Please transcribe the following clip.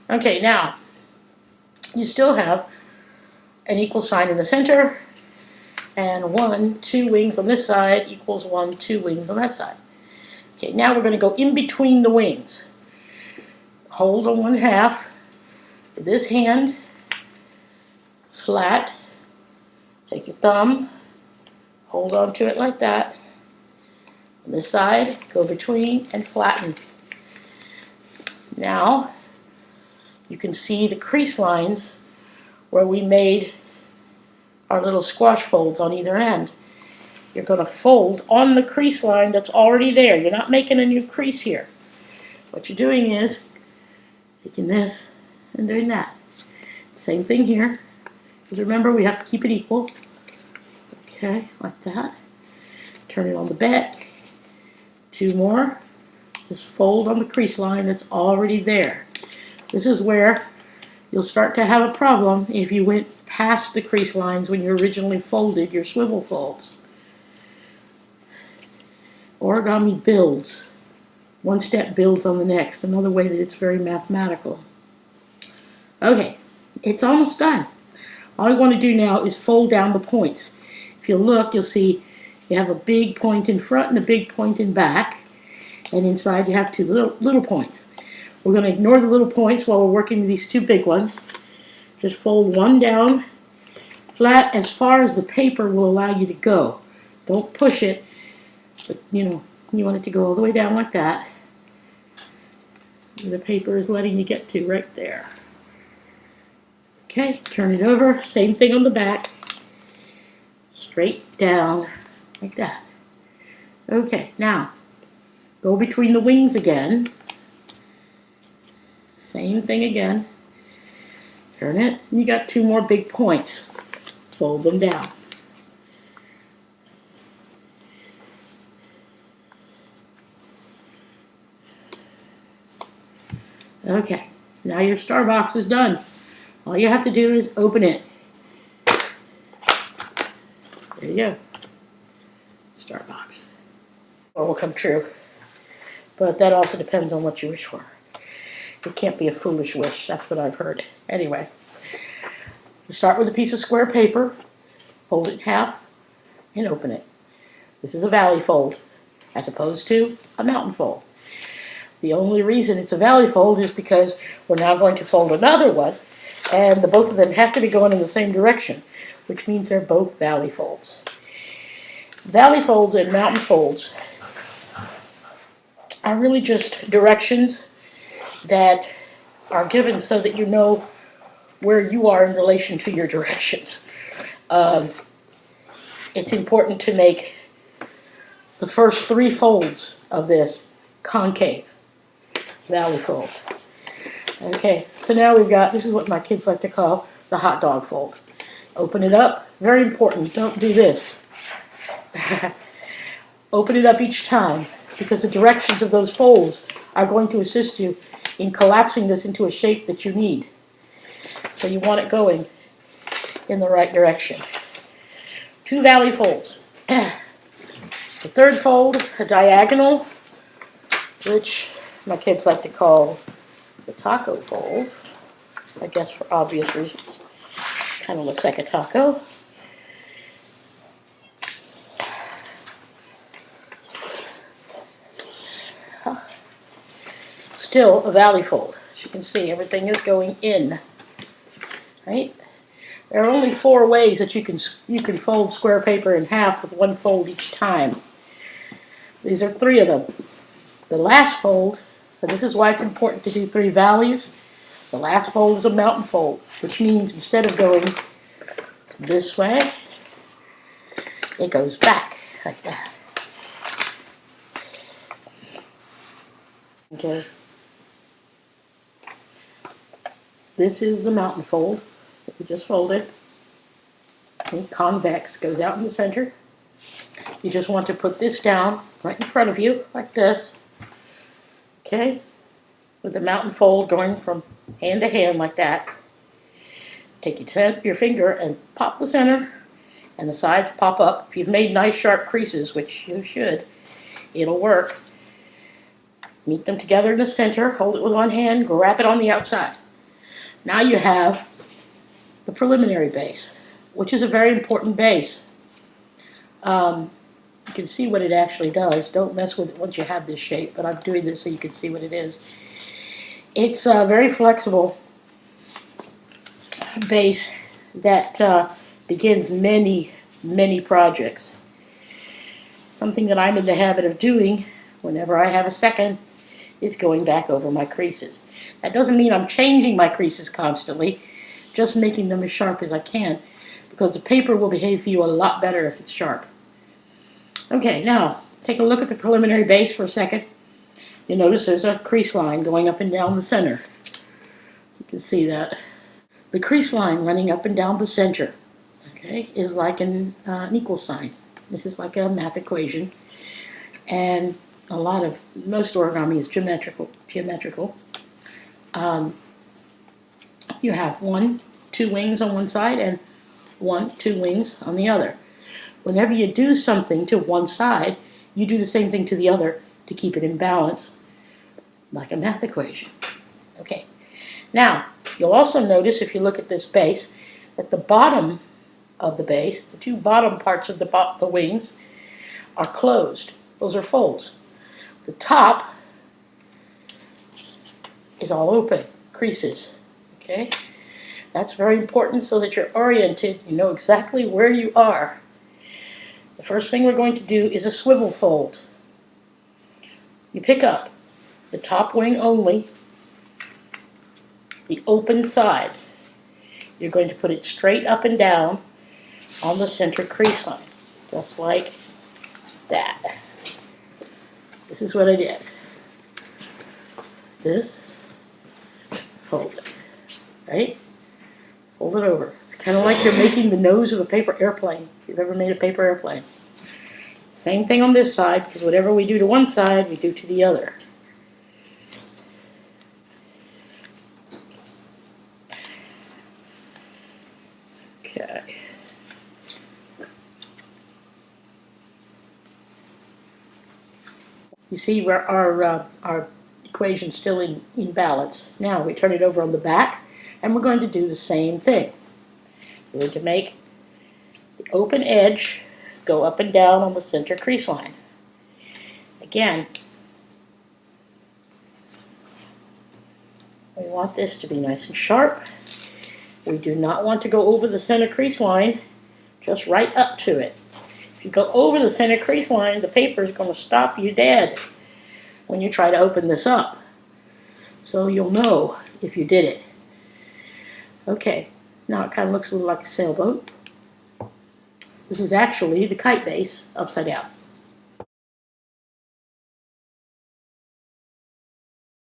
Okay, now, you still have an equal sign in the center, and 1, 2 wings on this side equals 1, 2 wings on that side. Okay, now we're going to go in between the wings. Hold on 1/2 with this hand flat. Take your thumb, hold on to it like that. On this side, go between and flatten. Now, you can see the crease lines where we made our little squash folds on either end. You're going to fold on the crease line that's already there. You're not making a new crease here. What you're doing is taking this and doing that. Same thing here. Because remember, we have to keep it equal. Okay, like that. Turn it on the back. 2 more. Just fold on the crease line that's already there. This is where you'll start to have a problem if you went past the crease lines when you originally folded your swivel folds. Origami builds. One step builds on the next. Another way that it's very mathematical. Okay, it's almost done. All I want to do now is fold down the points. If you look, you'll see you have a big point in front and a big point in back. And inside you have 2 little points. We're going to ignore the little points while we're working with these 2 big ones. Just fold one down flat as far as the paper will allow you to go. Don't push it, but you want it to go all the way down like that. The paper is letting you get to right there. Okay, turn it over. Same thing on the back. Straight down like that. Okay, now go between the wings again. Same thing again. Turn it. You got 2 more big points. Fold them down. Okay, now your star box is done. All you have to do is open it. There you go. Star box. Or will come true. But that also depends on what you wish for. It can't be a foolish wish. That's what I've heard. Anyway, you start with a piece of square paper, fold it in half, and open it. This is a valley fold, as opposed to a mountain fold. The only reason it's a valley fold is because we're now going to fold another one, and the both of them have to be going in the same direction, which means they're both valley folds. Valley folds and mountain folds are really just directions that are given so that you know where you are in relation to your directions. It's important to make the first 3 folds of this concave valley fold. Okay, so now we've got, this is what my kids like to call the hot dog fold. Open it up, very important, don't do this. Open it up each time, because the directions of those folds are going to assist you in collapsing this into a shape that you need. So you want it going in the right direction. 2 valley folds. The third fold, a diagonal, which my kids like to call the taco fold, I guess for obvious reasons. Kind of looks like a taco. Still a valley fold. As you can see, everything is going in. Right? There are only 4 ways that you can fold square paper in half with 1 fold each time. These are 3 of them. The last fold, and this is why it's important to do 3 valleys, the last fold is a mountain fold, which means instead of going this way, it goes back like that. Okay. This is the mountain fold that we just folded. And convex goes out in the center. You just want to put this down right in front of you, like this. Okay? With the mountain fold going from hand to hand like that. Take your finger and pop the center, and the sides pop up. If you've made nice sharp creases, which you should, it'll work. Meet them together in the center, hold it with one hand, grab it on the outside. Now you have the preliminary base, which is a very important base. You can see what it actually does. Don't mess with it once you have this shape, but I'm doing this so you can see what it is. It's a very flexible base that begins many, many projects. Something that I'm in the habit of doing whenever I have a second is going back over my creases. That doesn't mean I'm changing my creases constantly, just making them as sharp as I can, because the paper will behave for you a lot better if it's sharp. Okay, now take a look at the preliminary base for a second. You'll notice there's a crease line going up and down the center. You can see that. The crease line running up and down the center, okay, is like an equal sign. This is like a math equation, and most origami is geometrical. You have 1, 2 wings on one side and 1, 2 wings on the other. Whenever you do something to one side, you do the same thing to the other to keep it in balance, like a math equation. Okay. Now, you'll also notice if you look at this base that the bottom of the base, the 2 bottom parts of the wings, are closed. Those are folds. The top is all open, creases. Okay? That's very important so that you're oriented, you know exactly where you are. The first thing we're going to do is a swivel fold. You pick up the top wing only, the open side. You're going to put it straight up and down on the center crease line, just like that. This is what I did. This, fold it, right? Fold it over. It's kind of like you're making the nose of a paper airplane, if you've ever made a paper airplane. Same thing on this side, because whatever we do to one side, we do to the other. Okay. You see where our equation's still in balance. Now we turn it over on the back, and we're going to do the same thing. We're going to make the open edge go up and down on the center crease line. Again, we want this to be nice and sharp. We do not want to go over the center crease line, just right up to it. If you go over the center crease line, the paper is going to stop you dead when you try to open this up. So you'll know if you did it. Okay, now it kind of looks a little like a sailboat. This is actually the kite base upside down.